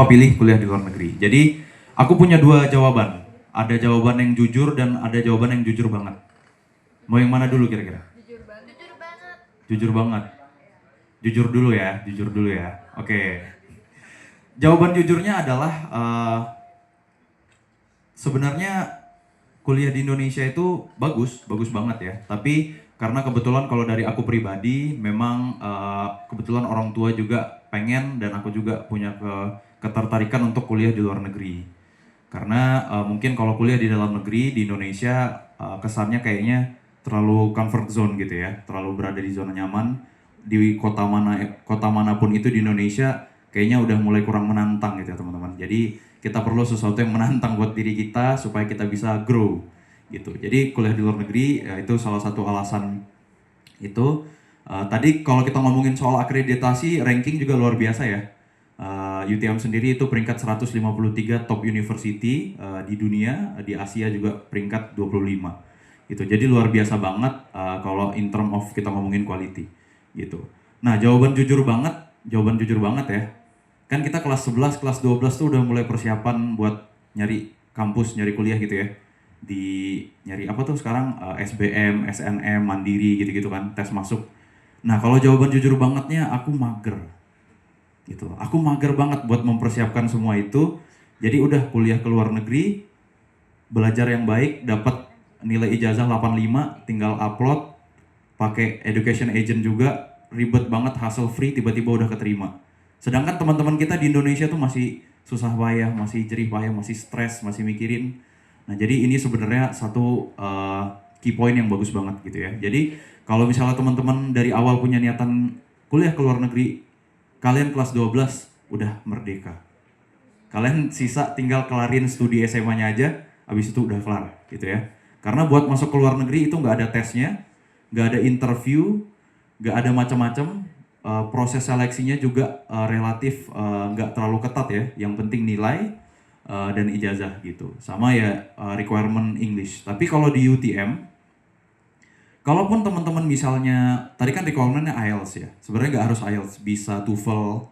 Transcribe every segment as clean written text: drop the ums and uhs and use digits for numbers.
pilih kuliah di luar negeri. Jadi aku punya dua jawaban. Ada jawaban yang jujur dan ada jawaban yang jujur banget. Mau yang mana dulu kira-kira? Jujur banget. Jujur banget. Jujur banget. Jujur dulu ya, jujur dulu ya. Oke. Jawaban jujurnya adalah sebenarnya kuliah di Indonesia itu bagus, bagus banget ya. Tapi karena kebetulan kalau dari aku pribadi, memang kebetulan orang tua juga pengen dan aku juga punya ketertarikan untuk kuliah di luar negeri. Karena mungkin kalau kuliah di dalam negeri di Indonesia kesannya kayaknya terlalu comfort zone gitu ya, terlalu berada di zona nyaman. Di kota manapun itu di Indonesia kayaknya udah mulai kurang menantang gitu ya teman-teman. Jadi kita perlu sesuatu yang menantang buat diri kita supaya kita bisa grow gitu. Jadi kuliah di luar negeri ya, itu salah satu alasan itu. Tadi kalau kita ngomongin soal akreditasi, ranking juga luar biasa ya. UTM sendiri itu peringkat 153 top university di dunia, di Asia juga peringkat 25 gitu. Jadi luar biasa banget kalau in term of kita ngomongin quality gitu. Nah, jawaban jujur banget ya. Kan kita kelas 11, kelas 12 tuh udah mulai persiapan buat nyari kampus, nyari kuliah gitu ya. Di nyari apa tuh sekarang SBM, SNM, Mandiri gitu-gitu kan, tes masuk. Nah, kalau jawaban jujur bangetnya aku mager gitu. Aku mager banget buat mempersiapkan semua itu. Jadi udah kuliah ke luar negeri, belajar yang baik, dapat nilai ijazah 85, tinggal upload, pakai education agent juga, ribet banget, hassle free, tiba-tiba udah keterima. Sedangkan teman-teman kita di Indonesia tuh masih susah payah, masih jerih payah, masih stres, masih mikirin. Nah, jadi ini sebenarnya satu key point yang bagus banget gitu ya. Jadi kalau misalnya teman-teman dari awal punya niatan kuliah ke luar negeri, kalian kelas 12 udah merdeka. Kalian sisa tinggal kelarin studi SMA-nya aja, habis itu udah kelar gitu ya. Karena buat masuk ke luar negeri itu nggak ada tesnya, nggak ada interview, nggak ada macam-macam. Proses seleksinya juga relatif nggak terlalu ketat ya. Yang penting nilai dan ijazah gitu. Sama ya requirement English. Tapi kalau di UTM, kalaupun teman-teman misalnya, tadi kan requirementnya IELTS ya. Sebenarnya nggak harus IELTS, bisa TOEFL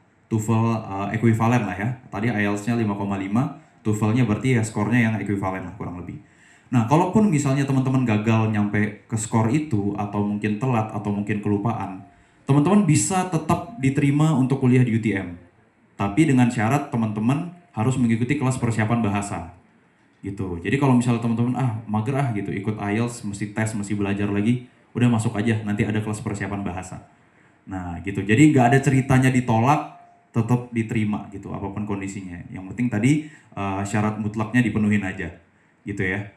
equivalent lah ya. Tadi IELTS-nya 5,5, TOEFL-nya berarti ya skornya yang equivalent lah kurang lebih. Nah, kalaupun misalnya teman-teman gagal nyampe ke skor itu, atau mungkin telat, atau mungkin kelupaan, teman-teman bisa tetap diterima untuk kuliah di UTM. Tapi dengan syarat teman-teman harus mengikuti kelas persiapan bahasa gitu. Jadi kalau misalnya teman-teman mager gitu ikut IELTS, mesti tes, mesti belajar lagi, udah masuk aja, nanti ada kelas persiapan bahasa. Nah gitu, jadi nggak ada ceritanya ditolak, tetap diterima gitu apapun kondisinya. Yang penting tadi syarat mutlaknya dipenuhin aja gitu ya.